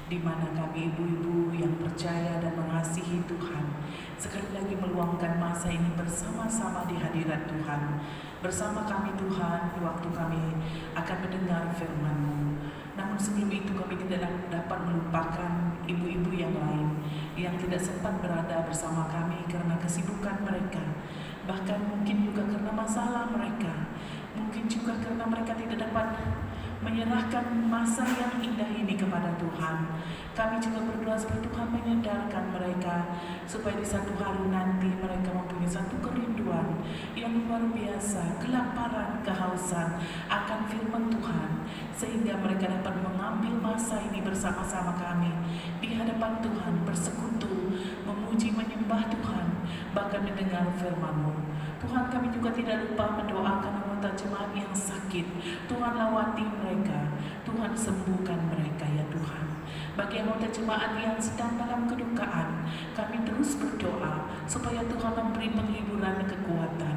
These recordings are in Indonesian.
di mana kami ibu-ibu yang percaya dan mengasihi Tuhan sekali lagi meluangkan masa ini bersama-sama di hadirat Tuhan. Bersama kami Tuhan, di waktu kami akan mendengar firman-Mu. Namun sebelum itu kami tidak dapat melupakan ibu-ibu yang lain yang tidak sempat berada bersama kami karena kesibukan mereka. Bahkan mungkin juga karena masalah mereka, mungkin juga karena mereka tidak dapat menyerahkan masa yang indah ini kepada Tuhan. Kami juga berdoa supaya Tuhan menyadarkan mereka, supaya di satu hari nanti mereka mempunyai satu kerinduan yang luar biasa, kelaparan, kehausan akan firman Tuhan, sehingga mereka dapat mengambil masa ini bersama-sama kami di hadapan Tuhan, bersekutu, memuji, menyembah Tuhan, bahkan mendengar firman-Mu. Tuhan, kami juga tidak lupa mendoakan anggota jemaat yang sakit. Tuhan, lawati mereka, Tuhan sembuhkan mereka ya Tuhan. Bagi anggota jemaat yang sedang dalam kedukaan, kami terus berdoa supaya Tuhan memberi penghiburan dan kekuatan.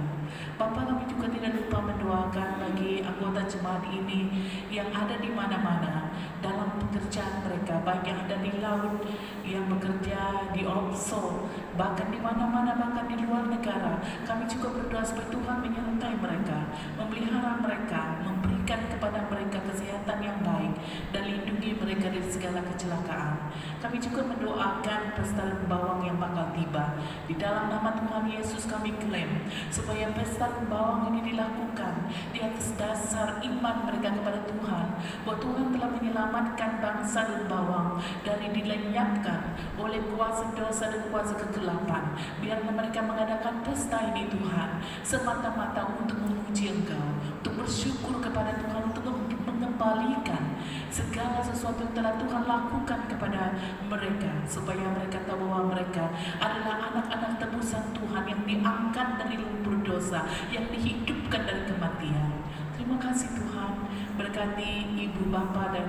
Bapa, kami juga tidak lupa mendoakan bagi anggota jemaat ini yang ada di mana-mana dalam pekerjaan mereka, baik yang ada di laut, yang bekerja di offshore, bahkan di mana-mana, bahkan di luar negara. Kami juga berdoa supaya Tuhan menyertai mereka, memelihara mereka, memberikan kepada mereka kesehatan yang baik, dan lindungi mereka dari segala kecelakaan. Kami juga mendoakan pesta bawang yang bakal tiba. Di dalam nama Tuhan Yesus kami klaim supaya pesta bawang ini dilakukan di atas dasar iman mereka kepada Tuhan, bahwa Tuhan telah menyelamatkan bangsa dan bawang dari dilenyapkan oleh kuasa dosa dan kuasa kegelapan. Biarlah mereka mengadakan pesta ini Tuhan semata-mata untuk memuji Engkau, untuk bersyukur kepada Tuhan, untuk mengembalikan segala sesuatu yang telah Tuhan lakukan kepada mereka, supaya mereka tahu bahwa mereka adalah anak-anak tebusan Tuhan yang diangkat dari lumpur dosa, yang dihidupkan dari kematian. Terima kasih Tuhan, berkati ibu bapa dan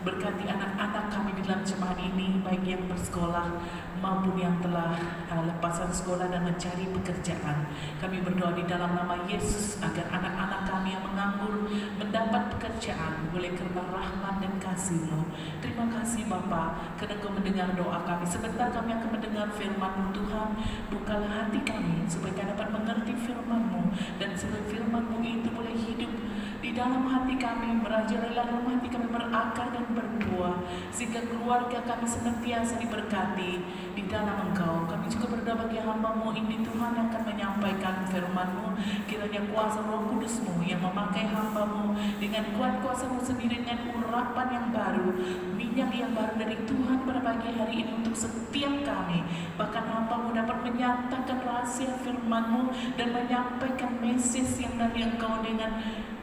berkati anak-anak kami di dalam jemaat ini, baik yang bersekolah maupun yang telah lepasan sekolah dan mencari pekerjaan. Kami berdoa di dalam nama Yesus agar anak-anak kami yang menganggur mendapat pekerjaan oleh karena rahmat dan kasih-Mu. Terima kasih Bapa, karena Engkau mendengar doa kami. Sebentar kami akan mendengar firman-Mu Tuhan. Bukalah hati kami supaya kami dapat mengerti firman-Mu, dan supaya firman-Mu itu boleh hidup di dalam hati kami, merajalela dalam hati kami, berakar dan berbuah, sehingga keluarga kami senantiasa diberkati di dalam Engkau. Kami juga berdoa bagi hamba-Mu ini Tuhan yang akan menyampaikan firman-Mu. Kiranya kuasa Roh Kudus-Mu yang memakai hamba-Mu dengan kuat kuasa-Mu sendiri, dengan urapan yang baru, minyak yang baru dari Tuhan pada pagi hari ini untuk setiap kami. Bahkan hamba-Mu dapat menyatakan rahasia firman-Mu dan menyampaikan message yang dari Engkau dengan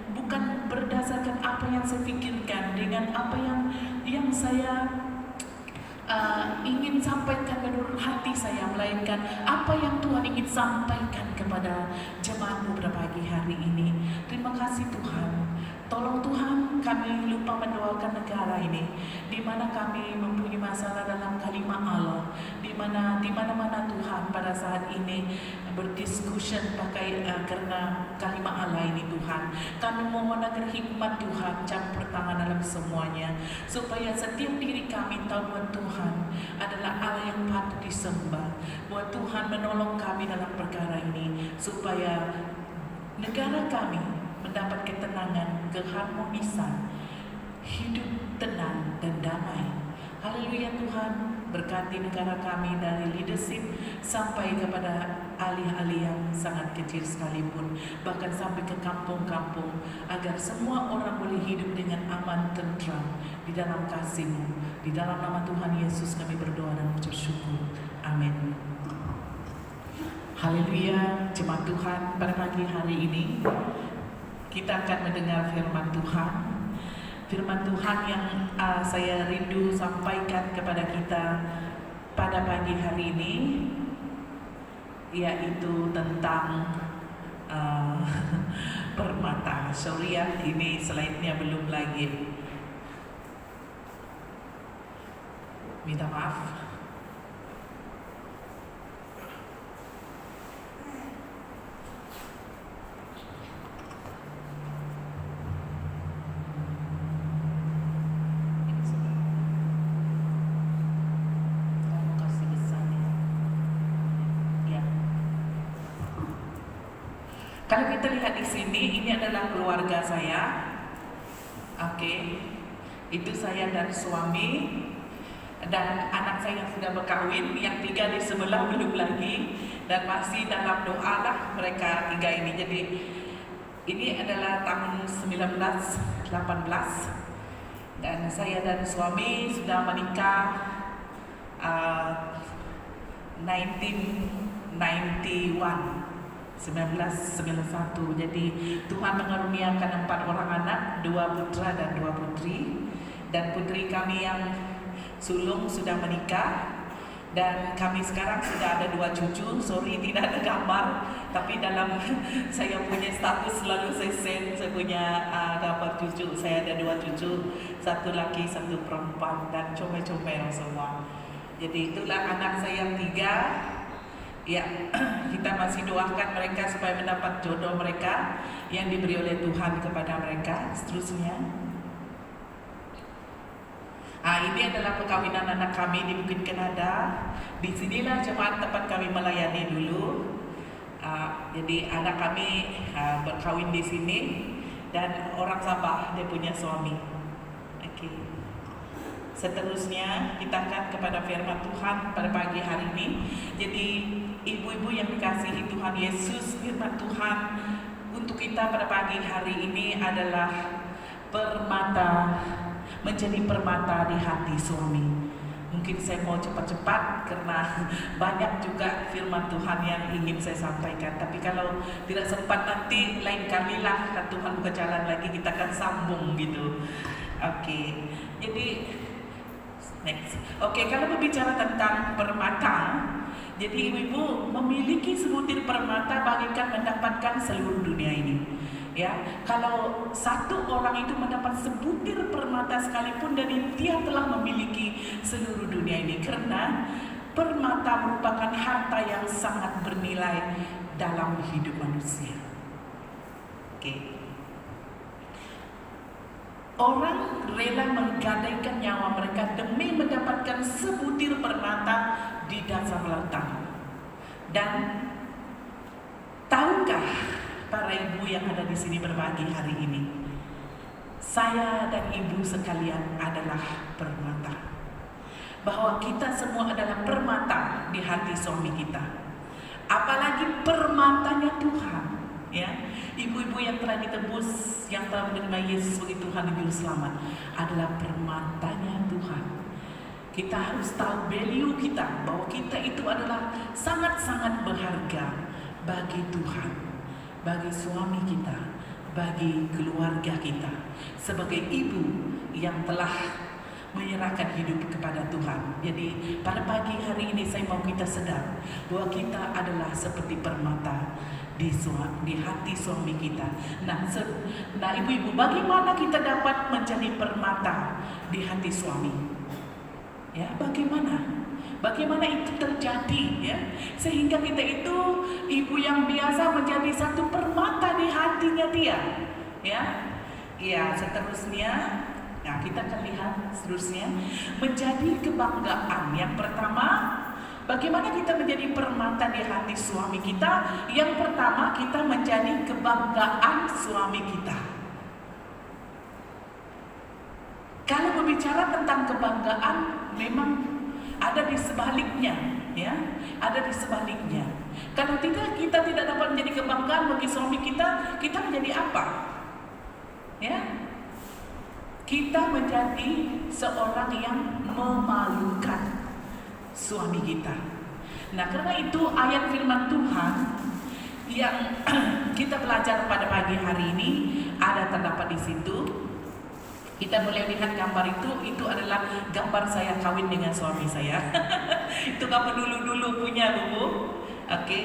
bukan berdasarkan apa yang saya pikirkan, dengan apa yang saya ingin sampaikan menurut hati saya, melainkan apa yang Tuhan ingin sampaikan kepada jemaat-Mu pada pagi hari ini. Terima kasih Tuhan. Tolong Tuhan, kami lupa mendoakan negara ini, di mana kami mempunyai masalah dalam kalimat Allah, di mana-mana Tuhan pada saat ini berdiskusi pakai karena kalimat Allah ini Tuhan. Kami mohon agar hikmat Tuhan campur tangan dalam semuanya, supaya setiap diri kami tahu bahwa Tuhan adalah Allah yang patut disembah, bahwa Tuhan menolong kami dalam perkara ini, supaya negara kami mendapat ketenangan, keharmonisan, hidup tenang dan damai. Haleluya Tuhan, berkati negara kami dari leadership sampai kepada ahli-ahli yang sangat kecil sekalipun, bahkan sampai ke kampung-kampung, agar semua orang boleh hidup dengan aman, tentram di dalam kasih-Mu. Di dalam nama Tuhan Yesus kami berdoa dan mengucap syukur. Amin. Haleluya, jemaat Tuhan, pada pagi hari ini kita akan mendengar firman Tuhan. Firman Tuhan yang saya rindu sampaikan kepada kita pada pagi hari ini, yaitu tentang permata. Sorry ya, ini slide-nya belum lagi. Minta maaf. Kalau kita lihat di sini, ini adalah keluarga saya. Oke, itu saya dan suami dan anak saya yang sudah berkahwin, yang 3 di sebelah belum lagi, dan masih dalam doa lah mereka 3 ini. Jadi ini adalah tahun 1918 dan saya dan suami sudah menikah 1991. Jadi Tuhan mengaruniakan 4 orang anak, 2 putra dan 2 putri. Dan putri kami yang sulung sudah menikah, dan kami sekarang sudah ada 2 cucu. Sorry tidak ada gambar, tapi dalam saya punya status selalu saya send saya punya gambar cucu. Saya ada 2 cucu, 1 laki 1 perempuan, dan comel-comel semua. Jadi itulah anak saya yang 3. Ya, kita masih doakan mereka supaya mendapat jodoh mereka yang diberi oleh Tuhan kepada mereka. Seterusnya, ini adalah perkawinan anak kami di Bukit Kenada. Di sinilah jemaat tempat kami melayani dulu. Jadi anak kami berkawin di sini, dan orang Sabah, dia punya suami. Oke. Seterusnya kita akan kepada firman Tuhan pada pagi hari ini. Jadi ibu-ibu yang dikasihi Tuhan Yesus, firman Tuhan untuk kita pada pagi hari ini adalah permata, menjadi permata di hati suami. Mungkin saya mau cepat-cepat karena banyak juga firman Tuhan yang ingin saya sampaikan. Tapi kalau tidak sempat, nanti lain kali lah, Tuhan buka jalan lagi, kita akan sambung gitu. Oke. Jadi next. Oke, kalau berbicara tentang permata, jadi ibu-ibu memiliki sebutir permata bagaikan mendapatkan seluruh dunia ini. Ya, kalau satu orang itu mendapat sebutir permata sekalipun, dari dia telah memiliki seluruh dunia ini, karena permata merupakan harta yang sangat bernilai dalam hidup manusia. Oke. Orang rela menggadaikan nyawa mereka demi mendapatkan sebutir permata di dasar lautan. Dan tahukah para ibu yang ada di sini berbagi hari ini, saya dan ibu sekalian adalah permata. Bahwa kita semua adalah permata di hati suami kita. Apalagi permatanya Tuhan. Ya, ibu-ibu yang telah ditebus, yang telah menerima Yesus sebagai Tuhan dan Juru Selamat, adalah permatanya Tuhan. Kita harus tahu value kita, bahwa kita itu adalah sangat-sangat berharga bagi Tuhan, bagi suami kita, bagi keluarga kita, sebagai ibu yang telah menyerahkan hidup kepada Tuhan. Jadi pada pagi hari ini saya mau kita sedar bahwa kita adalah seperti permata di hati suami kita. Nah ibu-ibu, bagaimana kita dapat menjadi permata di hati suami? Ya, bagaimana itu terjadi, ya, sehingga kita itu ibu yang biasa menjadi satu permata di hatinya dia, ya. Ya, seterusnya, nah kita akan lihat seterusnya menjadi kebanggaan. Yang pertama, bagaimana kita menjadi permata di hati suami kita? Yang pertama, kita menjadi kebanggaan suami kita. Kalau berbicara tentang kebanggaan, memang ada di sebaliknya, ya, ada di sebaliknya. Kalau kita tidak dapat menjadi kebanggaan bagi suami kita, kita menjadi apa? Ya, kita menjadi seorang yang memalukan suami kita. Nah, karena itu ayat firman Tuhan yang kita belajar pada pagi hari ini ada terdapat di situ. Kita boleh lihat gambar itu adalah gambar saya kawin dengan suami saya. Itu gambar dulu punya, Bu. Oke.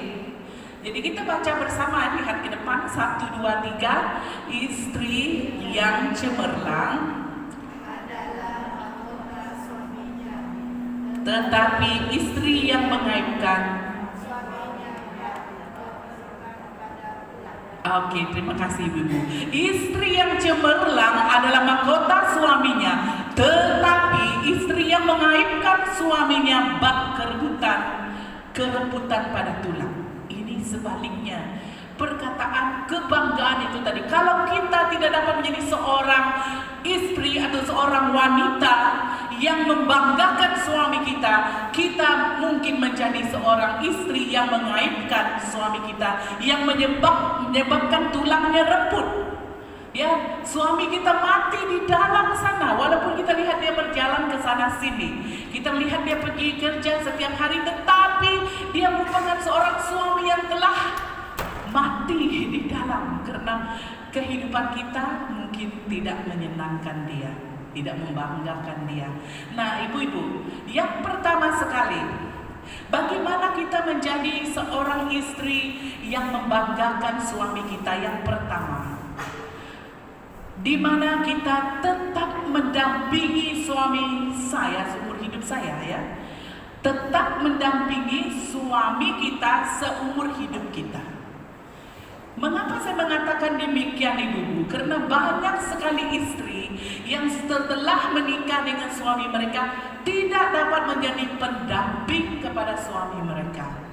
Jadi kita baca bersama, lihat ke depan, 1, 2, 3. Istri yang cemerlang adalah mahkota suaminya, tetapi istri yang mengaibkan Oke, terima kasih Ibu. Istri yang cemerlang adalah mahkota suaminya, tetapi istri yang mengaibkan suaminya bak kerebutan pada tulang. Ini sebaliknya. perkataan kebanggaan itu tadi. Kalau kita tidak dapat menjadi seorang istri atau seorang wanita yang membanggakan suami kita, kita mungkin menjadi seorang istri yang mengaibkan suami kita, yang menyebabkan tulangnya reput. Ya, suami kita mati di dalam sana, walaupun kita lihat dia berjalan ke sana sini, kita melihat dia pergi kerja setiap hari, tetapi dia merupakan seorang suami yang telah mati di dalam, karena kehidupan kita mungkin tidak menyenangkan dia, tidak membanggakan dia. Nah, ibu-ibu, yang pertama sekali, bagaimana kita menjadi seorang istri yang membanggakan suami kita? Yang pertama, di mana kita tetap mendampingi suami saya seumur hidup saya, ya. Tetap mendampingi suami kita seumur hidup kita. Mengapa saya mengatakan demikian, ibu-ibu? Karena banyak sekali istri yang setelah menikah dengan suami mereka tidak dapat menjadi pendamping kepada suami mereka.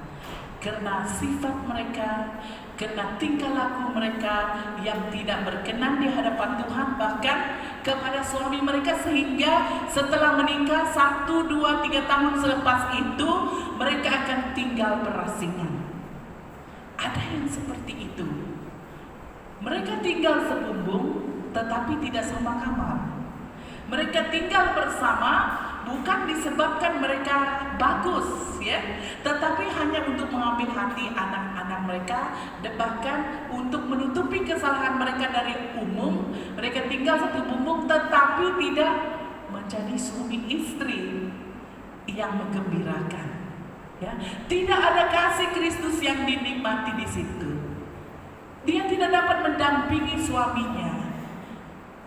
Karena sifat mereka, karena tingkah laku mereka yang tidak berkenan di hadapan Tuhan, bahkan kepada suami mereka, sehingga setelah menikah 1, 2, 3 tahun selepas itu mereka akan tinggal berasingan. Ada yang seperti itu. Mereka tinggal sebumbung tetapi tidak sama kamar. Mereka tinggal bersama bukan disebabkan mereka bagus, ya, tetapi hanya untuk mengambil hati anak-anak mereka, bahkan untuk menutupi kesalahan mereka dari umum. Mereka tinggal satu bumbung tetapi tidak menjadi suami istri yang menggembirakan, ya. Tidak ada kasih Kristus yang dinikmati di situ. Dia tidak dapat mendampingi suaminya.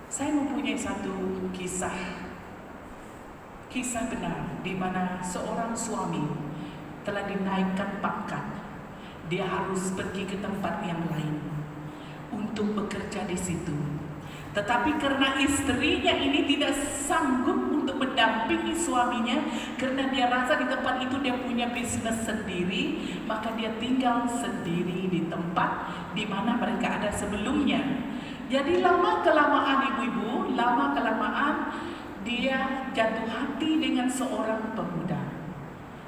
Saya mempunyai satu kisah benar, di mana seorang suami telah dinaikkan pangkat. Dia harus pergi ke tempat yang lain untuk bekerja di situ. Tetapi karena istrinya ini tidak sanggup untuk mendampingi suaminya, karena dia rasa di tempat itu dia punya bisnis sendiri, maka dia tinggal sendiri di tempat di mana mereka ada sebelumnya. Jadi lama-kelamaan, ibu-ibu, lama-kelamaan dia jatuh hati dengan seorang pemuda.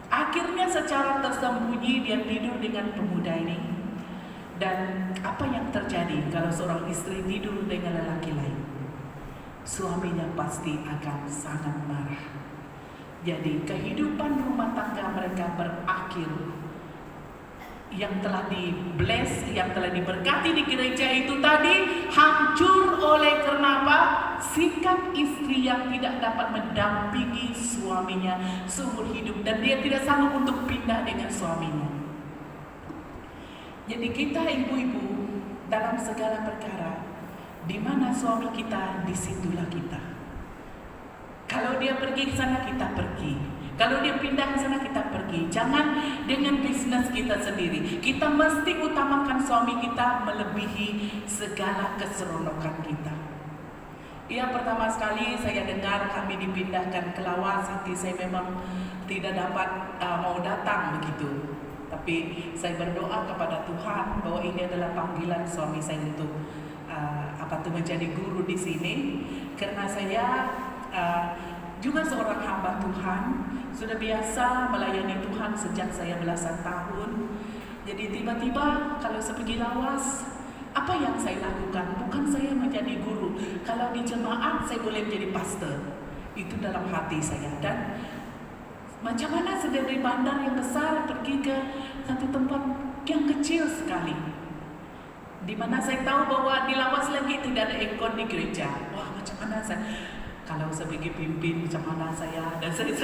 Akhirnya secara tersembunyi dia tidur dengan pemuda ini. Dan apa yang terjadi kalau seorang istri tidur dengan lelaki lain? Suaminya pasti akan sangat marah. Jadi kehidupan rumah tangga mereka berakhir. Yang telah di-bless, yang telah diberkati di gereja itu tadi hancur oleh karena apa? Sikap istri yang tidak dapat mendampingi suaminya seumur hidup, dan dia tidak sanggup untuk pindah dengan suaminya. Jadi kita ibu-ibu dalam segala perkara, di mana suami kita, disitulah kita. Kalau dia pergi ke sana, kita pergi. Kalau dia pindah ke sana, kita pergi. Jangan dengan bisnis kita sendiri. Kita mesti utamakan suami kita melebihi segala keseronokan kita. Ya, pertama sekali saya dengar kami dipindahkan ke Lawas, hati saya memang tidak dapat mau datang begitu. Tapi saya berdoa kepada Tuhan bahwa ini adalah panggilan suami saya untuk menjadi guru di sini. Karena saya juga seorang hamba Tuhan, sudah biasa melayani Tuhan sejak saya belasan tahun. Jadi tiba-tiba kalau saya pergi Lawas, apa yang saya lakukan? Bukan saya menjadi guru. Kalau di jemaat saya boleh menjadi pastor. Itu dalam hati saya. Dan macam mana saya dari bandar yang besar pergi ke satu tempat yang kecil sekali, di mana saya tahu bahwa di Lawas lagi tidak ada aircon di gereja. Wah, macam mana saya? Kalau saya pergi pimpin, macam mana saya? Dan saya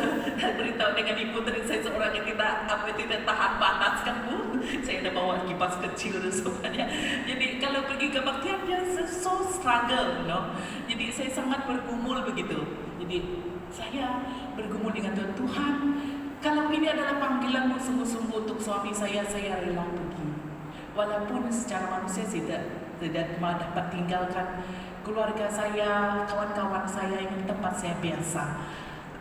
beritahu dengan ibu tadi, saya seorang yang tidak tahan panas kan, Bu. Saya ada bawa kipas kecil dan sebagainya. Jadi kalau pergi ke baktian, dia so struggle, no? Jadi saya sangat bergumul begitu. Jadi saya bergumul dengan Tuhan. Tuhan, kalau ini adalah panggilanmu sungguh-sungguh untuk suami saya rela pergi. Walaupun secara manusia tidak dapat tinggalkan keluarga saya, kawan-kawan saya yang tempat saya biasa.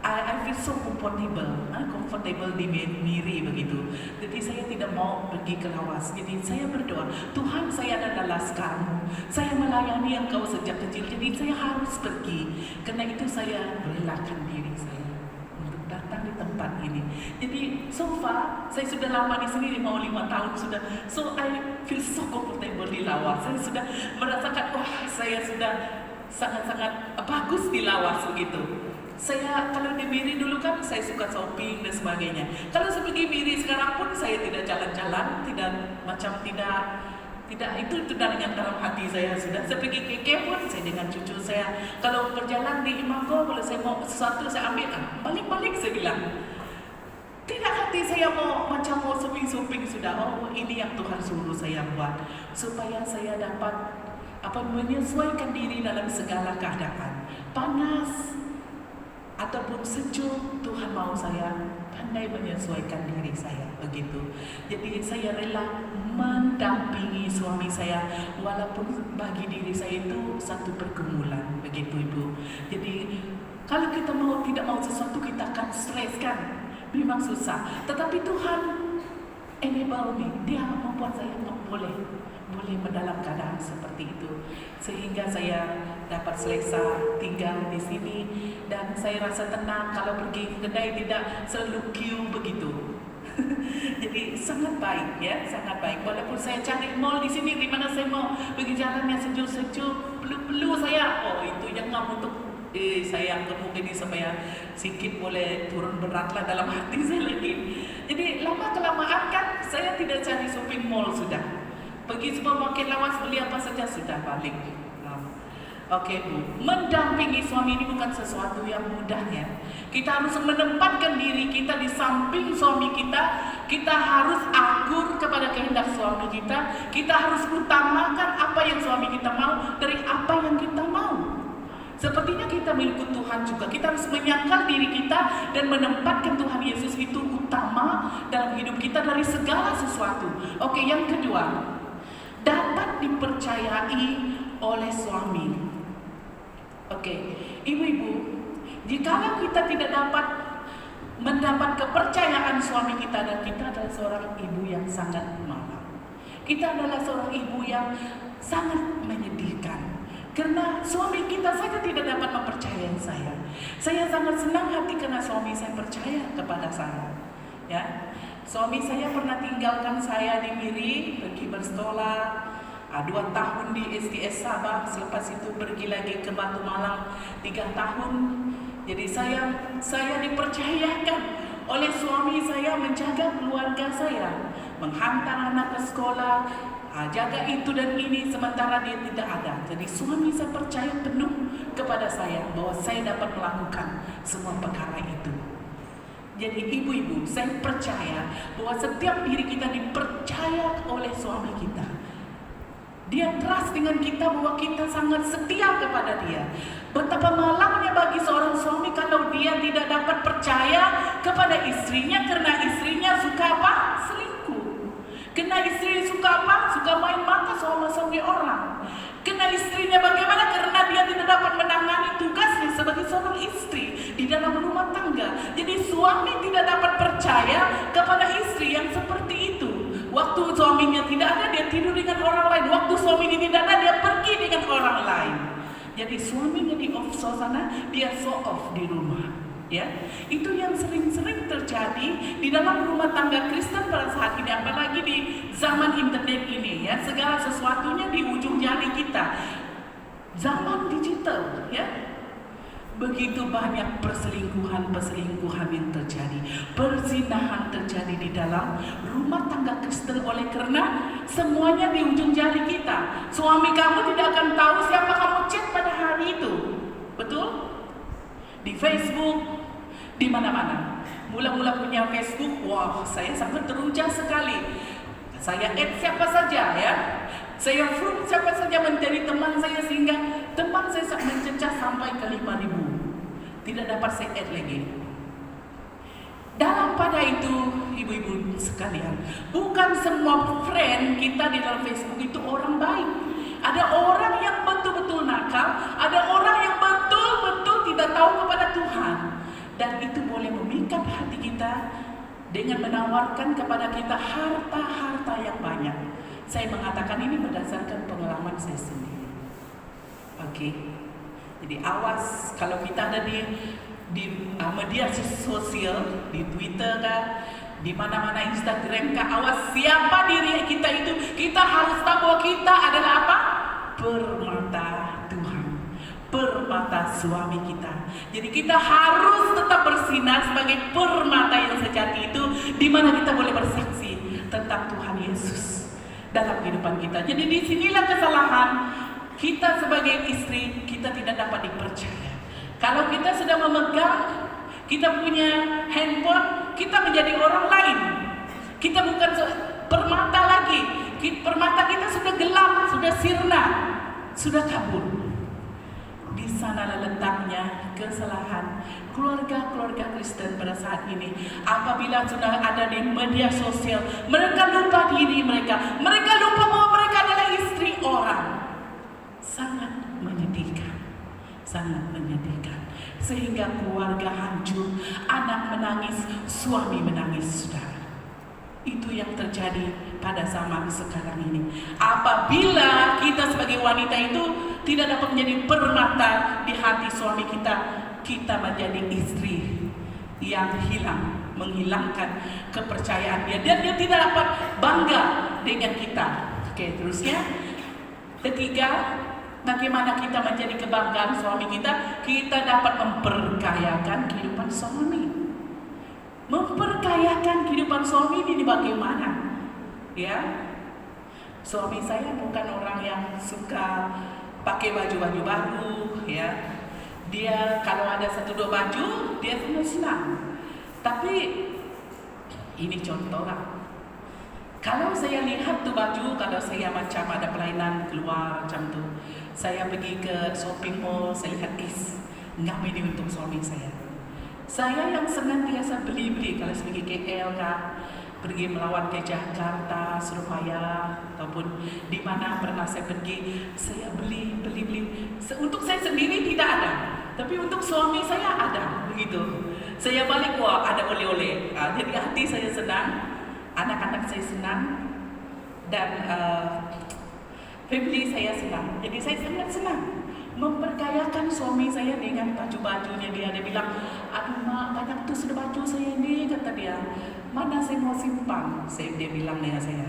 I feel so comfortable di Miri begitu. Jadi saya tidak mau pergi ke lawas. Jadi saya berdoa, Tuhan, saya adalah laskarmu. Saya melayani Engkau sejak kecil. Jadi saya harus pergi. Karena itu saya relakan diri saya untuk datang di tempat ini. Jadi so far saya sudah lama di sini, mau 5 tahun sudah. So I feel so comfortable di lawas. Saya sudah merasakan, wah, saya sudah sangat-sangat bagus di lawas begitu. Saya kalau di Miri dulu kan saya suka shopping dan sebagainya. Kalau saya pergi Miri sekarang pun saya tidak jalan-jalan, tidak itu dengan dalam hati saya sudah. Saya pergi KK pun saya dengan cucu saya. Kalau berjalan di Imago, kalau saya mau sesuatu saya ambil, balik-balik saya bilang. Tidak hati saya mau shopping sudah. Oh, ini yang Tuhan suruh saya buat supaya saya dapat menyesuaikan diri dalam segala keadaan. Panas ataupun sejuk, Tuhan mau saya pandai menyesuaikan diri saya begitu. Jadi saya rela mendampingi suami saya walaupun bagi diri saya itu satu pergumulan begitu Ibu. Jadi kalau kita tidak mau sesuatu, kita akan stres kan, memang susah. Tetapi Tuhan enable me, Dia membuat saya boleh dalam keadaan seperti itu, sehingga saya dapat selesa tinggal di sini dan saya rasa tenang. Kalau pergi ke kedai tidak selalu queue begitu. Jadi sangat baik ya, sangat baik. Walaupun saya cari mall di sini, di mana saya mau pergi jalan yang sejuk-sejuk, perlu saya, oh itu jangan untuk saya gemuk ini supaya sedikit boleh turun beratlah dalam hati saya lagi. Jadi lama kelamaan kan saya tidak cari shopping mall sudah. Pergi supermarket lawas, beli apa saja sudah balik. Oke Bu, mendampingi suami ini bukan sesuatu yang mudah ya. Kita harus menempatkan diri kita di samping suami kita. Kita harus akur kepada kehendak suami kita. Kita harus utamakan apa yang suami kita mau dari apa yang kita mau. Sepertinya kita milik Tuhan juga. Kita harus menyangkal diri kita dan menempatkan Tuhan Yesus itu utama dalam hidup kita dari segala sesuatu. Oke, yang kedua, dapat dipercayai oleh suami. Oke, ibu-ibu, jikalau kita tidak dapat mendapat kepercayaan suami kita, dan kita adalah seorang ibu yang sangat malang. Kita adalah seorang ibu yang sangat menyedihkan. Karena suami kita saja tidak dapat mempercayai saya. Saya sangat senang hati karena suami saya percaya kepada saya. Ya. Suami saya pernah tinggalkan saya di Miri, pergi bersekolah 2 tahun di STS Sabah, selepas itu pergi lagi ke Batu Malang 3 tahun. Jadi saya dipercayakan oleh suami saya menjaga keluarga saya, menghantar anak ke sekolah, jaga itu dan ini sementara dia tidak ada. Jadi suami saya percaya penuh kepada saya bahwa saya dapat melakukan semua perkara itu. Jadi ibu-ibu, saya percaya bahwa setiap diri kita dipercaya oleh suami kita. Dia trust dengan kita bahwa kita sangat setia kepada dia. Betapa malangnya bagi seorang suami kalau dia tidak dapat percaya kepada istrinya karena istrinya suka apa? Selingkuh. Karena istri suka apa? Suka main mata sama suami orang. Karena istrinya bagaimana? Karena dia tidak dapat menangani tugasnya sebagai seorang istri di dalam rumah tangga. Jadi suami tidak dapat percaya kepada istri yang seperti itu. Waktu suaminya tidak ada, dia tidur dengan orang lain. Waktu suaminya tidak ada, dia pergi dengan orang lain. Jadi suaminya di off sana, dia show off di rumah. Ya, itu yang sering-sering terjadi di dalam rumah tangga Kristen pada saat ini, apalagi di zaman internet ini ya, segala sesuatunya di ujung jari kita. Zaman digital ya. Begitu banyak perselingkuhan yang terjadi, perzinahan terjadi di dalam rumah tangga Kristen oleh karena semuanya di ujung jari kita. Suami kamu tidak akan tahu siapa kamu chat pada hari itu. Betul? Di Facebook, di mana-mana. Mula-mula punya Facebook, wah, saya sangat teruja sekali. Saya add siapa saja ya. Saya follow siapa saja menjadi teman saya sehingga teman saya mencecah sampai ke 5.000. Tidak dapat saya add lagi. Dalam pada itu, ibu-ibu sekalian, bukan semua friend kita di dalam Facebook itu orang baik. Ada orang yang betul-betul nakal, ada orang yang betul-betul tidak tahu kepada Tuhan. dan itu boleh memikat hati kita dengan menawarkan kepada kita harta-harta yang banyak. Saya mengatakan ini berdasarkan pengalaman saya sendiri. Oke. Jadi awas kalau kita ada di media sosial, di Twitter kah, di mana-mana, Instagram kah, awas siapa diri kita itu. Kita harus tahu bahwa kita adalah apa? Permata Tuhan, permata suami kita. Jadi kita harus tetap bersinar sebagai permata yang sejati itu, di mana kita boleh bersaksi tentang Tuhan Yesus dalam kehidupan kita. Jadi disinilah kesalahan kita sebagai istri, kita tidak dapat dipercaya. Kalau kita sudah memegang, kita punya handphone, kita menjadi orang lain. Kita bukan permata lagi. Permata kita sudah gelap, sudah sirna, sudah kabur. Di sana letaknya kesalahan keluarga-keluarga Kristen pada saat ini. Apabila sudah ada di media sosial, mereka lupa diri mereka. Mereka lupa bahwa mereka adalah istri orang. Sangat menyedihkan. Sangat menyedihkan. Sehingga keluarga hancur, anak menangis, suami menangis, saudara. Itu yang terjadi pada zaman sekarang ini. Apabila kita sebagai wanita itu tidak dapat menjadi permata di hati suami kita, kita menjadi istri yang hilang, menghilangkan kepercayaan dia, dan dia tidak dapat bangga dengan kita. Oke, terusnya ketiga, bagaimana kita menjadi kebanggaan suami kita? Kita dapat memperkayakan kehidupan suami. Memperkayakan kehidupan suami ini bagaimana? Ya, suami saya bukan orang yang suka pakai baju-baju baru, ya. Dia kalau ada 1-2 baju, dia senang. Tapi ini contoh lah. Kalau saya lihat tuh baju, kalau saya macam ada pelayanan keluar macam tuh, saya pergi ke shopping mall, saya lihat enggak ini untuk suami saya. Saya yang senantiasa beli-beli kalau saya pergi KL kah, pergi melawat ke Jakarta, Surabaya, ataupun di mana pernah saya pergi, saya beli. Untuk saya sendiri tidak ada, tapi untuk suami saya ada, begitu. Saya balik, wah ada oleh-oleh. Jadi hati saya senang, anak-anak saya senang, dan family saya senang. Jadi saya sangat senang memperkayakan suami saya dengan baju-bajunya dia. Dia bilang, aduh mak, banyak tuh sudah baju saya ini, kata dia. Mana saya mau simpan? Dia bilang dengan saya,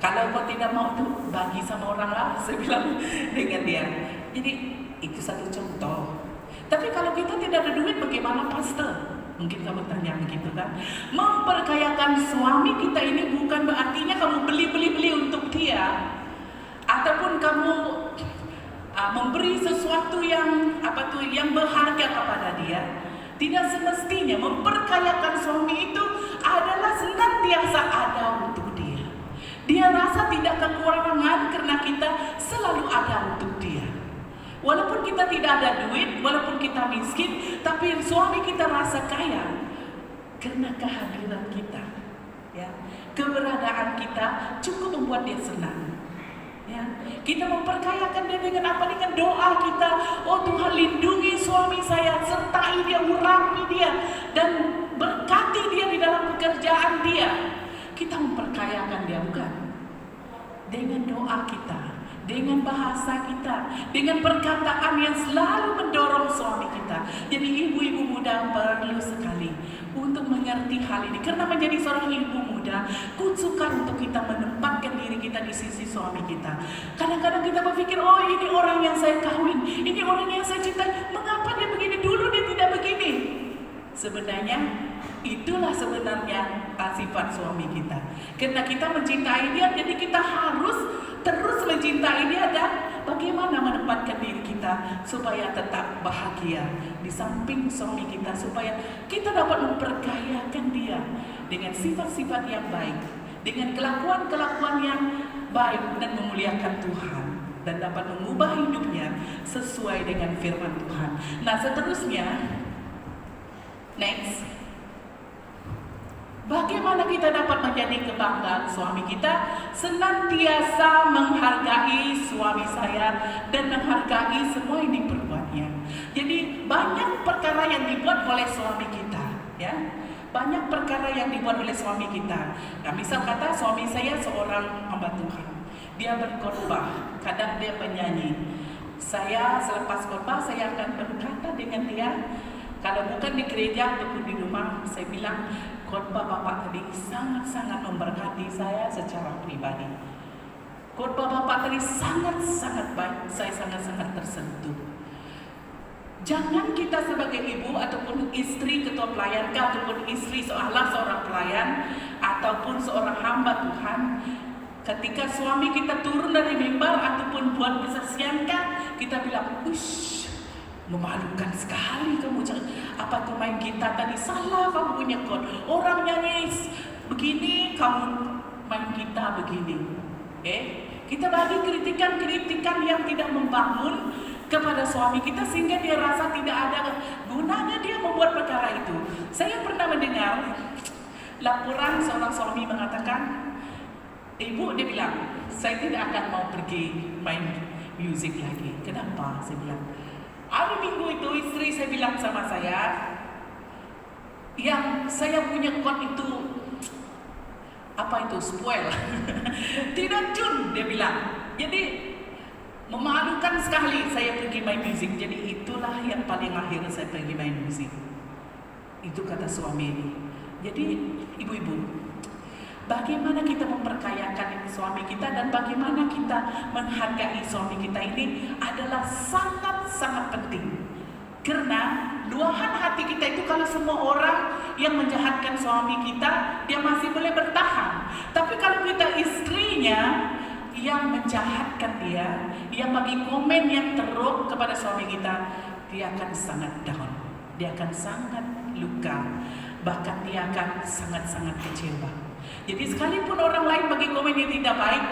kalau kau tidak mau tuh bagi sama orang lah, saya bilang dengan dia. Jadi itu satu contoh. Tapi kalau kita tidak ada duit, bagaimana pastor? Mungkin kamu tanya begitu kan? Memperkayakan suami kita ini bukan berartinya kamu beli untuk dia, ataupun kamu memberi sesuatu yang yang berharga kepada dia. Tidak semestinya. Memperkayakan suami itu adalah senantiasa ada untuk dia. Dia rasa tidak kekurangan karena kita selalu ada untuk dia. Walaupun kita tidak ada duit, walaupun kita miskin, tapi suami kita rasa kaya karena kehadiran kita, ya. Keberadaan kita cukup membuat dia senang. Ya, kita memperkayakan dia dengan apa? Dengan doa kita. Oh Tuhan, lindungi suami saya, sertai dia, urapi dia, dan berkati dia di dalam pekerjaan dia. Kita memperkayakan dia, bukan? Dengan doa kita, dengan bahasa kita, dengan perkataan yang selalu mendorong suami kita. Jadi ibu-ibu muda perlu sekali untuk mengerti hal ini. Karena menjadi seorang ibu muda, sukar untuk kita menempatkan diri kita di sisi suami kita. Kadang-kadang kita berpikir, oh ini orang yang saya kawin, ini orang yang saya cintai, mengapa dia begini, dulu dia tidak begini. Sebenarnya itulah sebenarnya sifat suami kita. Karena kita mencintai dia, jadi kita harus terus mencintai dia, dan bagaimana menempatkan diri kita supaya tetap bahagia di samping suami kita, supaya kita dapat memperkayakan dia dengan sifat-sifat yang baik, dengan kelakuan-kelakuan yang baik dan memuliakan Tuhan, dan dapat mengubah hidupnya sesuai dengan firman Tuhan. Nah, seterusnya, next, bagaimana kita dapat menjadi kebanggaan suami kita? Senantiasa menghargai suami saya dan menghargai semua yang diperbuatnya. Jadi banyak perkara yang dibuat oleh suami kita, ya. Banyak perkara yang dibuat oleh suami kita. Nah, misal kata suami saya seorang hamba Tuhan. Dia berkhotbah, kadang dia penyanyi. Saya selepas khotbah saya akan berkata dengan dia, kalau bukan di gereja ataupun di rumah, saya bilang khotbah Bapak tadi sangat-sangat memberkati saya secara pribadi. Khotbah Bapak tadi sangat-sangat baik, saya sangat-sangat tersentuh. Jangan kita sebagai ibu ataupun istri ketua pelayan, ataupun istri seorang pelayan ataupun seorang hamba Tuhan, ketika suami kita turun dari mimbar ataupun buat kesaksian, kita bilang, "Ush, memalukan sekali kamu, apa tuh main gitar tadi salah kamu punya chord, orang nyanyi begini kamu main gitar begini." Kita bagi kritikan yang tidak membangun kepada suami kita sehingga dia rasa tidak ada gunanya dia membuat perkara itu. Saya pernah mendengar laporan seorang suami mengatakan, ibu dia bilang, saya tidak akan mau pergi main musik lagi. Kenapa? Saya bilang, hari Minggu itu istri saya bilang sama saya, yang saya punya chord itu apa itu spoil, tidak tune, dia bilang. Jadi memalukan sekali saya pergi main musik. Jadi itulah yang paling akhir saya pergi main musik. Itu kata suami ini. Jadi ibu-ibu, bagaimana kita memperkayakan suami kita dan bagaimana kita menghargai suami kita ini adalah sangat-sangat penting. Karena luahan hati kita itu, kalau semua orang yang menjahatkan suami kita, dia masih boleh bertahan. Tapi kalau kita istrinya yang menjahatkan dia, yang bagi komen yang teruk kepada suami kita, dia akan sangat down, dia akan sangat luka, bahkan dia akan sangat-sangat kecewa. Jadi sekalipun orang lain bagi komen yang tidak baik,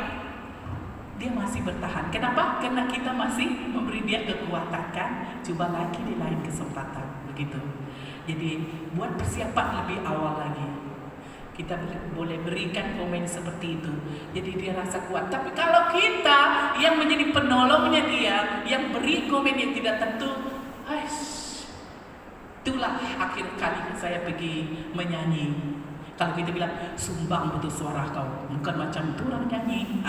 dia masih bertahan. Kenapa? Karena kita masih memberi dia kekuatan, kan? Coba lagi di lain kesempatan, begitu. Jadi buat persiapan lebih awal lagi. Kita boleh berikan komen seperti itu, jadi dia rasa kuat. Tapi kalau kita yang menjadi penolongnya dia, yang beri komen yang tidak tentu, itulah akhir kali saya pergi menyanyi. Kalau kita bilang, sumbang betul suara kau, bukan macam itu orang nyanyi.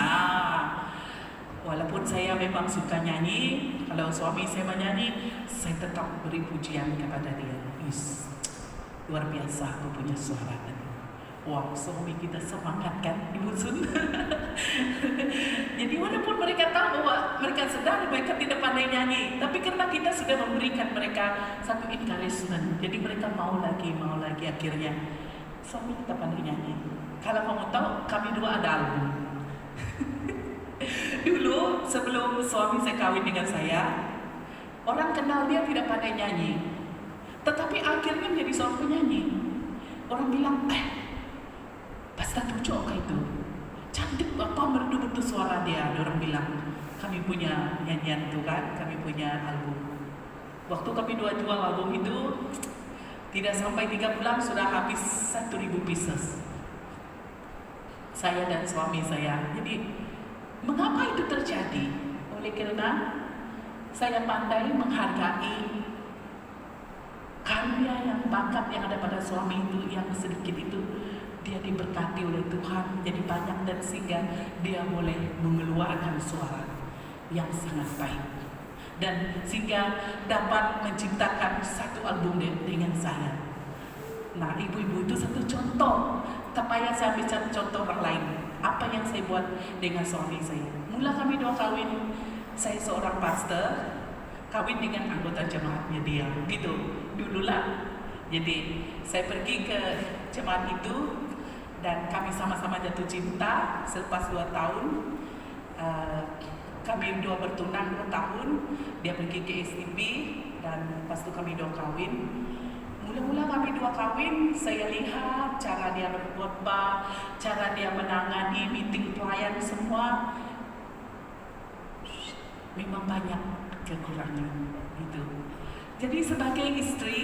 Walaupun saya memang suka nyanyi, kalau suami saya menyanyi, saya tetap beri pujian kepada dia. Luar biasa aku punya suara tadi. Wow, suami kita semangat kan, Ibu Sun. Jadi walaupun mereka tahu bahwa mereka sedang mereka tidak pandai nyanyi, tapi karena kita sudah memberikan mereka satu encouragement, jadi mereka mau lagi, akhirnya suami kita pandai nyanyi. Kalau kamu tahu, kami dua ada album. Dulu sebelum suami saya kawin dengan saya, orang kenal dia tidak pandai nyanyi, tetapi akhirnya menjadi seorang penyanyi. Orang bilang, Pastor Tujo itu cantik, apa merdu betul suara dia. Orang bilang, kami punya nyanyian itu kan, kami punya album. Waktu kami jual album itu, tidak sampai 3 bulan sudah habis 1.000 pieces. Saya dan suami saya. Jadi mengapa itu terjadi? Oleh karena saya pandai menghargai karya yang bakat yang ada pada suami itu, yang sedikit itu dia diberkati oleh Tuhan jadi banyak, dan sehingga dia boleh mengeluarkan suara yang sangat baik dan sehingga dapat menciptakan satu album dengan saya. Nah, ibu-ibu itu satu contoh. Tak payah saya bicara contoh orang lain. Apa yang saya buat dengan suami saya. Mula kami 2 kawin, saya seorang pastor, kawin dengan anggota jemaatnya dia, gitu. Dululah. Jadi saya pergi ke jemaat itu dan kami sama-sama jatuh cinta. Selepas 2 tahun, kami 2 bertunang 2 tahun. Dia pergi ke STB dan lepas itu kami 2 kawin. Mula-mula kami 2 kawin, saya lihat cara dia berkhotbah, cara dia menangani meeting pelayan, semua memang banyak kekurangan itu. Jadi sebagai istri,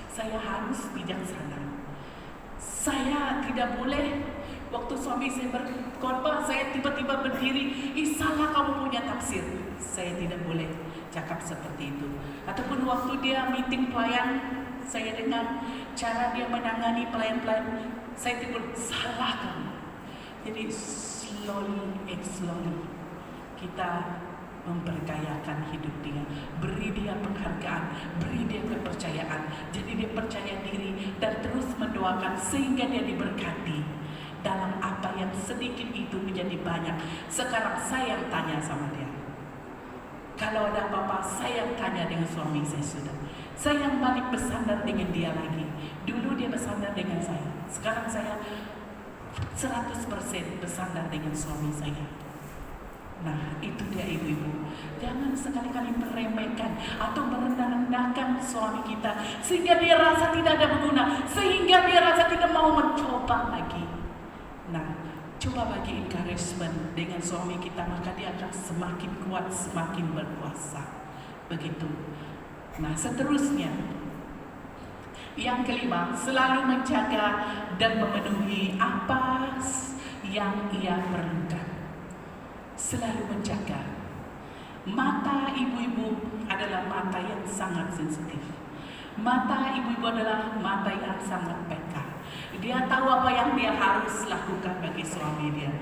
saya harus bijaksana. Saya tidak boleh Waktu suami saya berkhotbah, saya tiba-tiba berdiri, salah kamu punya tafsir. Saya tidak boleh cakap seperti itu. Ataupun waktu dia meeting pelayan, saya dengar cara dia menangani pelayan-pelayan, saya timbul, salah kamu. Jadi slowly kita memperkayakan hidup dia, beri dia penghargaan, beri dia kepercayaan, jadi dia percaya diri dan terus mendoakan sehingga dia diberkati dalam apa yang sedikit itu menjadi banyak. Sekarang saya yang tanya sama dia, kalau ada apa-apa saya yang tanya dengan suami saya sudah, saya yang balik bersandar dengan dia lagi. Dulu dia bersandar dengan saya, sekarang saya 100% bersandar dengan suami saya. Nah, itu dia ibu-ibu. Jangan sekali-kali meremehkan atau merendah-rendahkan suami kita sehingga dia rasa tidak ada berguna, sehingga dia rasa tidak mau mencoba lagi. Nah, coba bagi encouragement dengan suami kita, maka dia akan semakin kuat, semakin berkuasa. Begitu. Nah, seterusnya, yang kelima, selalu menjaga dan memenuhi apa yang ia perlukan. Selalu menjaga. Mata ibu-ibu adalah mata yang sangat sensitif. Mata ibu-ibu adalah mata yang sangat peka. Dia tahu apa yang dia harus lakukan bagi suami dia.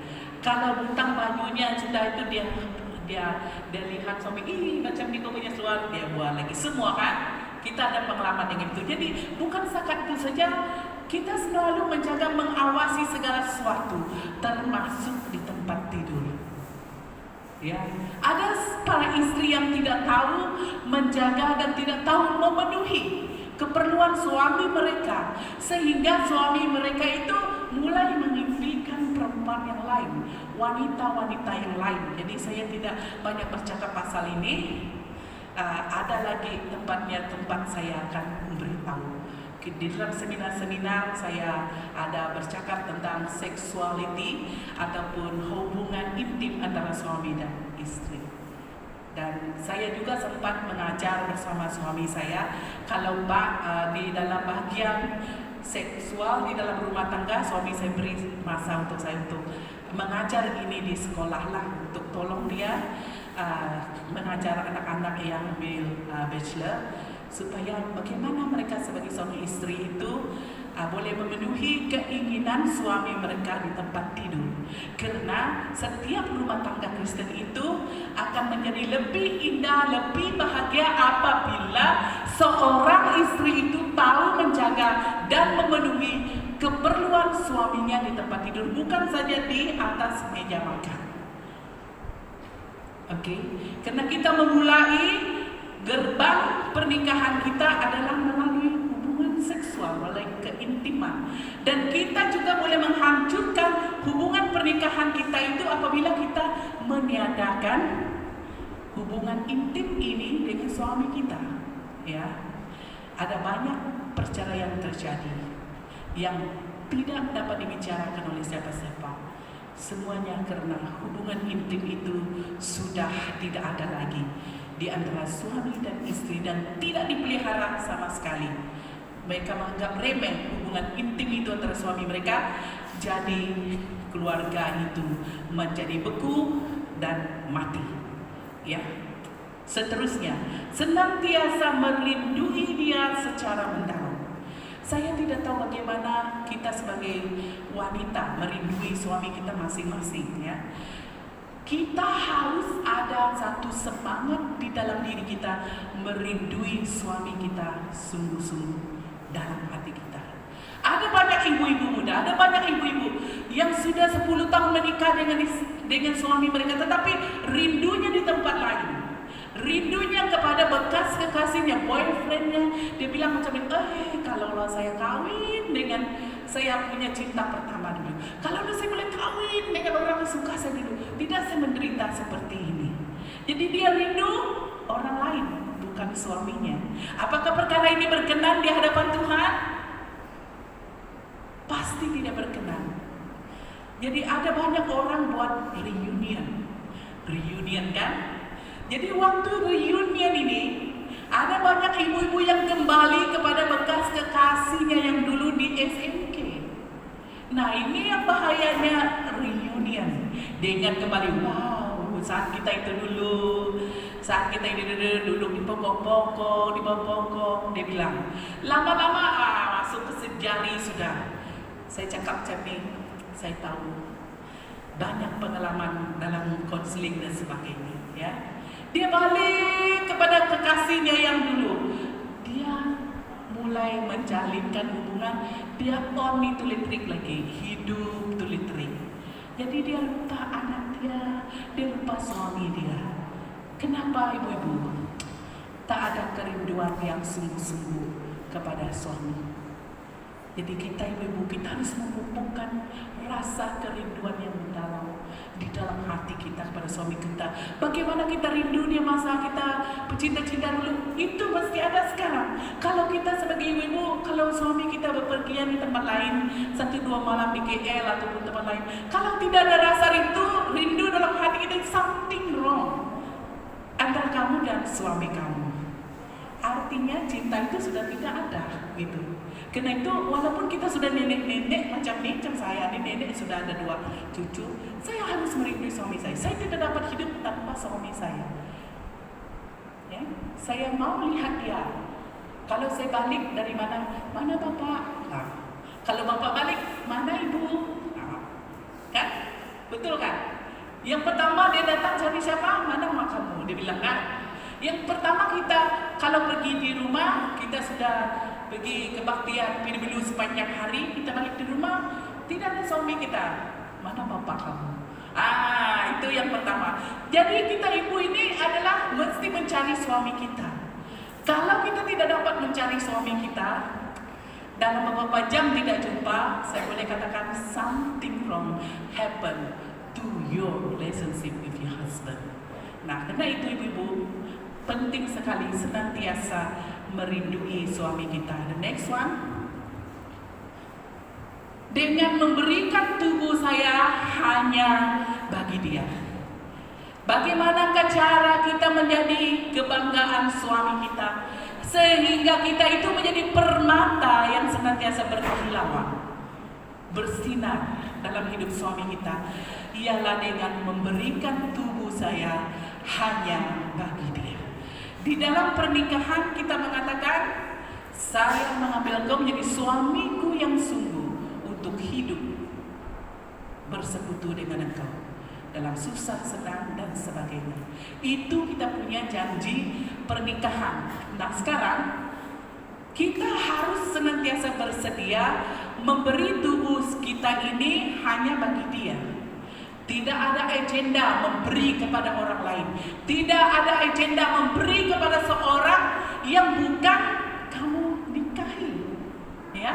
Kalau butang bajunya sudah itu dia lihat suami, macam ni kau punya seluar, dia buat lagi semua kan. Kita ada pengalaman dengan itu. Jadi bukan setakat itu saja, kita selalu menjaga, mengawasi segala sesuatu, termasuk di tempat tidur. Ya, ada para istri yang tidak tahu menjaga dan tidak tahu memenuhi keperluan suami mereka, sehingga suami mereka itu mulai mengimpikan perempuan yang lain, wanita-wanita yang lain. Jadi saya tidak banyak bercakap pasal ini. Ada lagi tempat saya akan memberitahu. Di dalam seminar-seminar saya ada bercakap tentang sexuality ataupun hubungan intim antara suami dan istri. Dan saya juga sempat mengajar bersama suami saya kalau di dalam bahagian seksual di dalam rumah tangga, suami saya beri masa untuk saya untuk mengajar ini di sekolah lah, untuk tolong dia mengajar anak-anak yang ambil bachelor, supaya bagaimana mereka sebagai suami istri itu boleh memenuhi keinginan suami mereka di tempat tidur. Karena setiap rumah tangga Kristen itu akan menjadi lebih indah, lebih bahagia apabila seorang istri itu tahu menjaga dan memenuhi keperluan suaminya di tempat tidur, bukan saja di atas meja makan. Oke, karena kita memulai gerbang pernikahan kita adalah melalui hubungan seksual, melalui keintiman. Dan kita juga boleh menghancurkan hubungan pernikahan kita itu apabila kita meniadakan hubungan intim ini dengan suami kita. Ya, ada banyak perceraian terjadi yang tidak dapat dibicarakan oleh siapa-siapa. Semuanya karena hubungan intim itu sudah tidak ada lagi di antara suami dan istri dan tidak dipelihara sama sekali. Mereka menganggap remeh hubungan intim itu antara suami mereka, jadi keluarga itu menjadi beku dan mati. Ya. Seterusnya, senantiasa melindungi dia secara mendalam. Saya tidak tahu bagaimana kita sebagai wanita merindui suami kita masing-masing, ya. Kita harus ada satu semangat di dalam diri kita merindui suami kita sungguh-sungguh dalam hati kita. Ada banyak ibu-ibu muda, ada banyak ibu-ibu yang sudah 10 tahun menikah dengan suami mereka, tetapi rindunya di tempat lain. Rindunya kepada bekas kekasihnya, boyfriendnya. Dia bilang macam ini, kalau saya kawin dengan saya punya cinta pertama dulu, kalau saya boleh kawin dengan orang yang suka saya dulu, tidak saya menderita seperti ini. Jadi dia rindu orang lain, bukan suaminya. Apakah perkara ini berkenan di hadapan Tuhan? Pasti tidak berkenan. Jadi ada banyak orang buat reunion kan? Jadi waktu reunion ini ada banyak ibu-ibu yang kembali kepada bekas kekasihnya yang dulu di SMK. Nah ini yang bahayanya reunion. Dia ingat kembali, wow, saat kita itu dulu, saat kita ini duduk di pokok-pokok, di bawah pokok. Dia bilang, lama-lama masuk ke sejari sudah. Saya cakap cermin, saya tahu banyak pengalaman dalam konseling dan sebagainya. Ya, dia balik kepada kekasihnya yang dulu. Dia mulai menjalinkan hubungan, dia on itu listrik lagi, hidup itu listrik. Jadi dia lupa anak dia lupa suami dia. Kenapa ibu-ibu? Tak ada kerinduan yang sungguh-sungguh kepada suami. Jadi kita ibu-ibu, kita harus memupukkan rasa kerinduan yang mendalam di dalam hati kita kepada suami kita. Bagaimana kita rindu dia masa kita pecinta-cinta dulu, itu mesti ada sekarang. Kalau kita sebagai ibu-ibu, kalau suami kita bepergian di tempat lain, 1-2 malam di KL ataupun tempat lain, kalau tidak ada rasa rindu dalam hati kita, something wrong antara kamu dan suami kamu. Artinya cinta itu sudah tidak ada gitu. Karena itu walaupun kita sudah nenek-nenek macam saya, nenek sudah ada 2 cucu, saya harus merindui suami saya. Saya tidak dapat hidup tanpa suami saya. Ya, saya mau lihat dia. Kalau saya balik dari mana bapak? Nah, kalau bapak balik, mana ibu? Nah, kan? Betul kan? Yang pertama dia datang cari siapa? Mana mak kamu? Dia bilang kan? Yang pertama kita kalau pergi di rumah, kita sudah pergi kebaktian dulu sepanjang hari, kita balik di rumah tidak ada suami kita. Mana bapak kamu? Itu yang pertama. Jadi kita ibu ini adalah mesti mencari suami kita. Kalau kita tidak dapat mencari suami kita, dalam beberapa jam tidak jumpa, saya boleh katakan something wrong happen to your relationship with your husband. Nah, karena itu ibu-ibu penting sekali senantiasa merindui suami kita. The next one, dengan memberikan tubuh saya hanya bagi dia. Bagaimanakah cara kita menjadi kebanggaan suami kita, sehingga kita itu menjadi permata yang senantiasa berkilauan, bersinar dalam hidup suami kita? Ialah dengan memberikan tubuh saya hanya bagi dia. Di dalam pernikahan kita mengatakan, saya mengambil engkau menjadi suamiku yang sungguh untuk hidup bersekutu dengan engkau dalam susah, senang, dan sebagainya. Itu kita punya janji pernikahan. Nah sekarang kita harus senantiasa bersedia memberi tubuh kita ini hanya bagi dia. Tidak ada agenda memberi kepada orang lain. Tidak ada agenda memberi kepada seorang yang bukan kamu nikahi. Ya.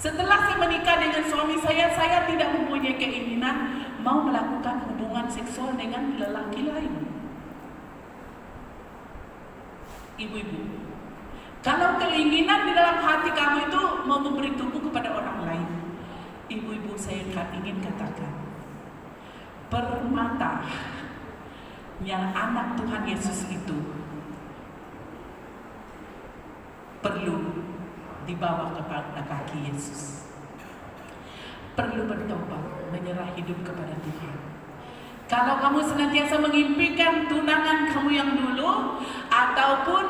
Setelah saya menikah dengan suami saya tidak mempunyai keinginan mau melakukan hubungan seksual dengan lelaki lain. Ibu-ibu, kalau keinginan di dalam hati kamu itu mau memberi tubuh kepada orang lain, ibu-ibu saya ingin katakan, permata yang anak Tuhan Yesus itu perlu dibawa kepada kaki Yesus, perlu bertobat, menyerah hidup kepada Tuhan. Kalau kamu senantiasa mengimpikan tunangan kamu yang dulu ataupun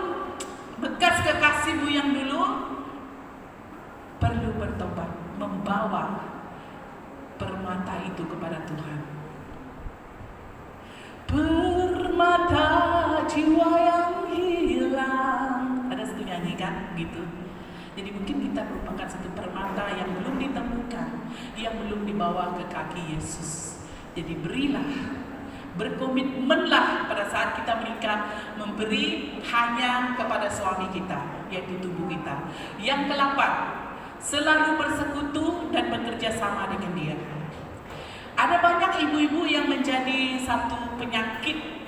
bekas kekasihmu yang dulu, perlu bertobat, membawa permata itu kepada Tuhan. Permata jiwa yang hilang, ada satu nyanyi kan gitu. Jadi mungkin kita merupakan satu permata yang belum ditemukan, yang belum dibawa ke kaki Yesus. Jadi berilah, berkomitmenlah pada saat kita menikah, memberi hanya kepada suami kita, yaitu tubuh kita. Yang ke-8, selalu bersekutu dan bekerja sama dengan dia. Ada banyak ibu-ibu yang menjadi satu penyakit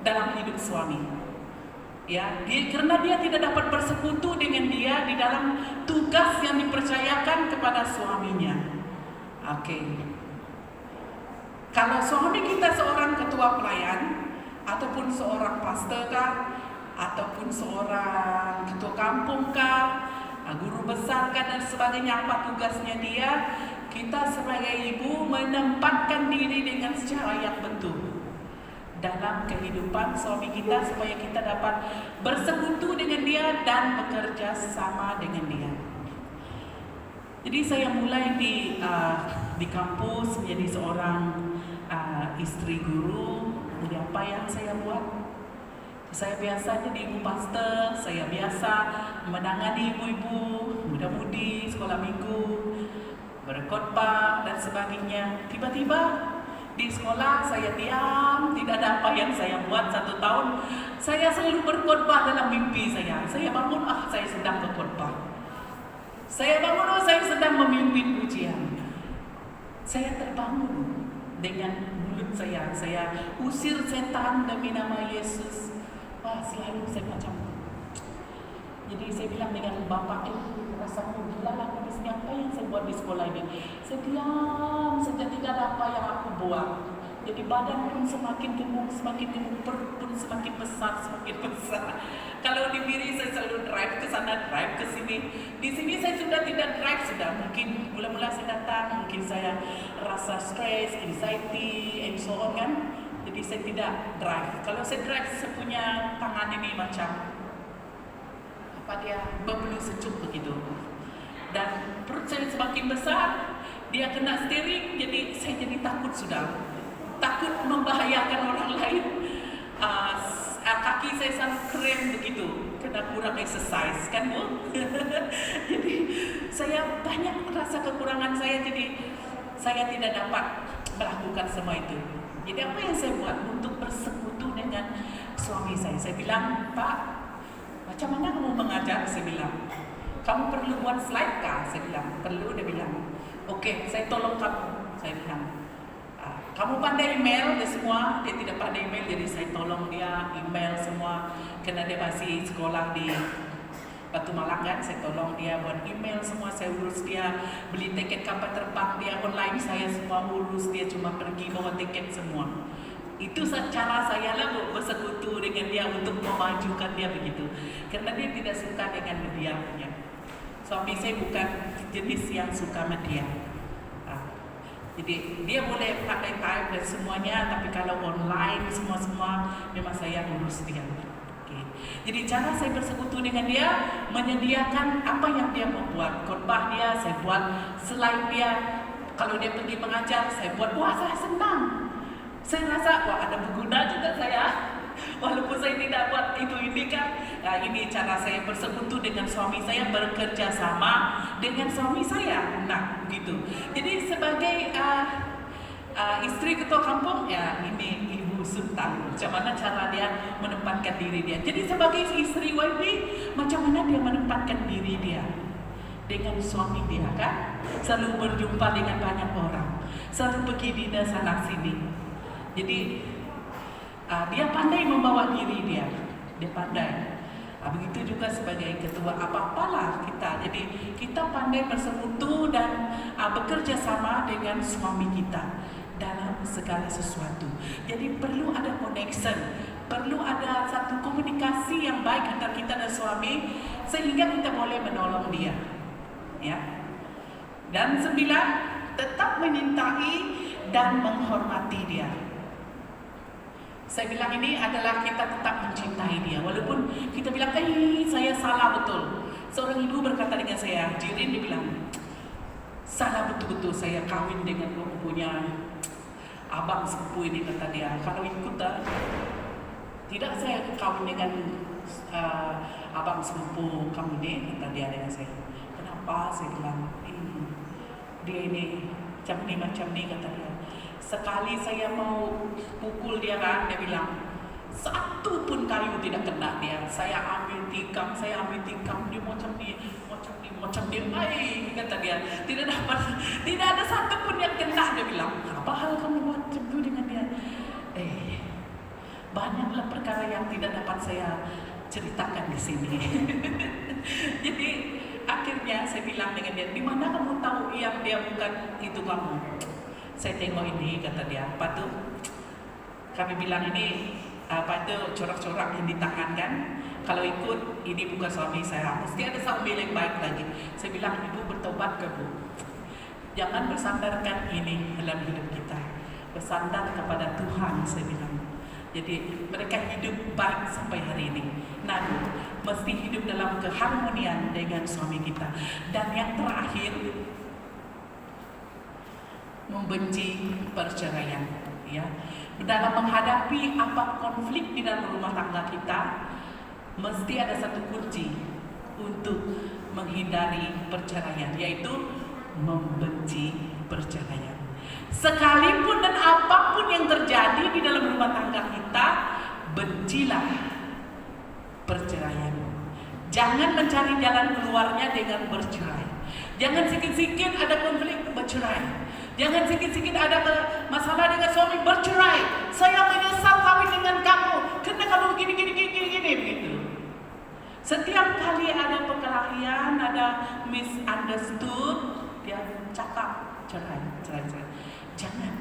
dalam hidup suami. Ya, karena dia tidak dapat bersekutu dengan dia di dalam tugas yang dipercayakan kepada suaminya. Oke. Kalau suami kita seorang ketua pelayan, ataupun seorang pastor kah, ataupun seorang ketua kampung kah, guru besar kah dan sebagainya, apa tugasnya dia? kita sebagai ibu menempatkan diri dengan secara yang betul dalam kehidupan suami kita supaya kita dapat bersekutu dengan dia dan bekerja sama dengan dia. Jadi saya mulai di kampus menjadi seorang istri guru. Jadi apa yang saya buat? Saya biasa jadi ibu pastor, saya biasa menangani ibu-ibu, muda-mudi, sekolah minggu, berkhotbah dan sebagainya. Tiba-tiba di sekolah saya diam, tidak ada apa yang saya buat 1 tahun. Saya selalu berkhotbah dalam mimpi saya. Saya bangun, saya sedang berkhotbah. Saya bangun, saya sedang memimpin pujian. Saya terbangun dengan mulut saya usir setan demi nama Yesus. Selalu saya macam. Jadi saya bilang dengan bapak itu, rasanya gila lah di sini, apa yang saya buat di sekolah ini. Saya diam saja, tidak ada apa yang aku buat. Jadi badan pun semakin gemuk, perut pun semakin besar. Kalau di Miri saya selalu drive ke sana, drive ke sini. Di sini saya sudah tidak drive, sudah mungkin mula-mula saya datang, mungkin saya rasa stress, anxiety, and so on kan. Jadi saya tidak drive. Kalau saya drive, saya punya tangan ini macam dia berbulu sejuk begitu. Dan perut saya semakin besar, dia kena steering, jadi saya jadi takut sudah. Takut membahayakan orang lain. Kaki saya sangat keren begitu, kena kurang exercise kan Bu. Jadi saya banyak rasa kekurangan saya, jadi saya tidak dapat melakukan semua itu. Jadi apa yang saya buat untuk bersekutu dengan suami saya? Saya bilang, Pak, macam mana kamu mengajar? Saya bilang, kamu perlu buat slide kah? Saya bilang, perlu. Dia bilang, oke, saya tolong kamu. Saya bilang, kamu pandai email dia semua. Dia tidak pandai email, jadi saya tolong dia email semua. Karena dia masih sekolah di Batu Malang kan, saya tolong dia buat email semua. Saya urus dia beli tiket kapal terbang dia online, saya semua urus. Dia cuma pergi bawa tiket semua. Itu cara saya lah bersekutu dengan dia untuk memajukan dia begitu. Karena dia tidak suka dengan media punya. Suami saya bukan jenis yang suka media. Jadi dia boleh pakai type dan semuanya, tapi kalau online semua memang saya urus dia. Okay. Jadi cara saya bersekutu dengan dia, menyediakan apa yang dia mau buat. Khotbah dia, saya buat slide dia. Kalau dia pergi mengajar, saya buat. Wah, saya senang. Saya rasa, ada berguna juga saya. Walaupun saya tidak buat itu ini kan. Ini cara saya bersekutu dengan suami saya, bekerja sama dengan suami saya. Nah, gitu. Jadi sebagai istri ketua kampung, ini Ibu Sultan. Macam mana cara dia menempatkan diri dia. Jadi sebagai istri YB, macam mana dia menempatkan diri dia dengan suami dia kan. Selalu berjumpa dengan banyak orang. Selalu pergi dinner sana sini. Jadi dia pandai membawa diri dia pandai. Begitu juga sebagai ketua apa-apalah kita. Jadi kita pandai bersekutu dan bekerja sama dengan suami kita dalam segala sesuatu. Jadi perlu ada connection, perlu ada satu komunikasi yang baik antara kita dan suami sehingga kita boleh menolong dia. Ya. Dan 9, tetap menyintai dan menghormati dia. Saya bilang ini adalah kita tetap mencintai dia. Walaupun kita bilang, saya salah betul. Seorang ibu berkata dengan saya, Jirin, dia bilang, salah betul-betul saya kawin dengan punya abang sepupu ini, kata dia. Kalau ikut tidak saya kawin dengan abang sepupu kamu ini, kata dia dengan saya. Kenapa? Saya bilang, dia ini macam ni, kata dia. Sekali saya mau pukul dia kan, dia bilang, satu pun kayu tidak kena dia. Saya ambil tikam, dia macam dia, kata dia. Tidak ada satu pun yang kena, dia bilang. Apa hal kamu buat macam itu dengan dia? Banyaklah perkara yang tidak dapat saya ceritakan di sini. Jadi akhirnya saya bilang dengan dia, di mana kamu tahu yang dia bukan itu kamu? Saya tengok ini, kata dia. Apa tu? Kami bilang ini corak-corak yang di tangan kan. Kalau ikut, ini bukan suami saya. Mesti ada suami yang baik lagi. Saya bilang, ibu bertobat ke Bu? Jangan bersandarkan ini dalam hidup kita. Bersandar kepada Tuhan, saya bilang. Jadi mereka hidup baik sampai hari ini. Nah, mesti hidup dalam keharmonian dengan suami kita. Dan yang terakhir, membenci perceraian. Ya, dalam menghadapi apa konflik di dalam rumah tangga kita, mesti ada satu kunci untuk menghindari perceraian, yaitu membenci perceraian. Sekalipun dan apapun yang terjadi di dalam rumah tangga kita, bencilah perceraian. Jangan mencari jalan keluarnya dengan bercerai. Jangan sikit-sikit ada konflik bercerai. Jangan sikit-sikit ada masalah dengan suami bercerai. Saya menyesal kawin dengan kamu karena kamu gini begitu. Setiap kali ada perkelahian, ada misunderstood, dia cakap cerai. Jangan.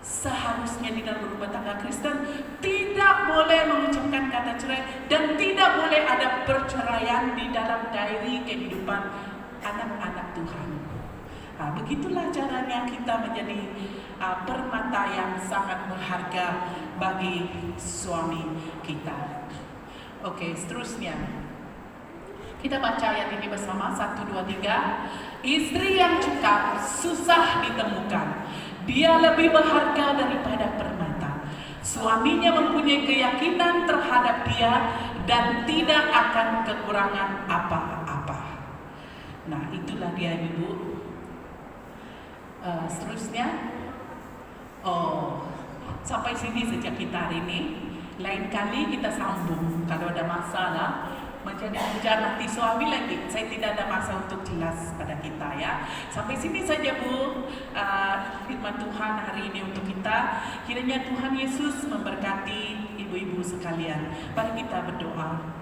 Seharusnya di dalam rumah tangga Kristen tidak boleh mengucapkan kata cerai dan tidak boleh ada perceraian di dalam diary kehidupan anak-anak Tuhan. Nah, begitulah caranya kita menjadi permata yang sangat berharga bagi suami kita. Oke, seterusnya kita baca ayat ini bersama. 1, 2, 3. Istri yang cekap susah ditemukan. Dia lebih berharga daripada permata. Suaminya mempunyai keyakinan terhadap dia dan tidak akan kekurangan apa-apa. Nah, itulah dia ibu. Seterusnya, sampai sini saja kita hari ini. Lain kali kita sambung kalau ada masalah. Macam jangan nanti suami lagi. Saya tidak ada masa untuk jelas pada kita ya. Sampai sini saja Bu, firman Tuhan hari ini untuk kita. Kiranya Tuhan Yesus memberkati ibu-ibu sekalian. Mari kita berdoa.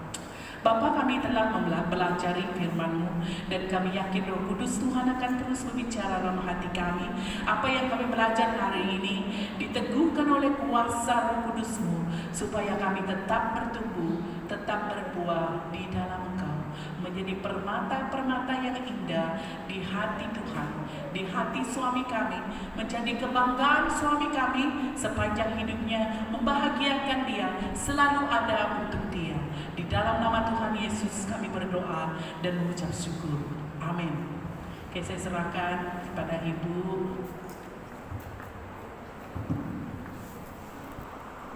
Bapa, kami telah belajar firman-Mu dan kami yakin Roh Kudus Tuhan akan terus berbicara dalam hati kami. Apa yang kami belajar hari ini diteguhkan oleh kuasa Roh Kudus-Mu supaya kami tetap bertumbuh, tetap berbuah di dalam Engkau, menjadi permata-permata yang indah di hati Tuhan, di hati suami kami, menjadi kebanggaan suami kami sepanjang hidupnya, membahagiakan dia, selalu ada untuk dia. Di dalam nama Tuhan Yesus kami berdoa dan mengucap syukur. Amin. Oke, saya serahkan kepada Ibu.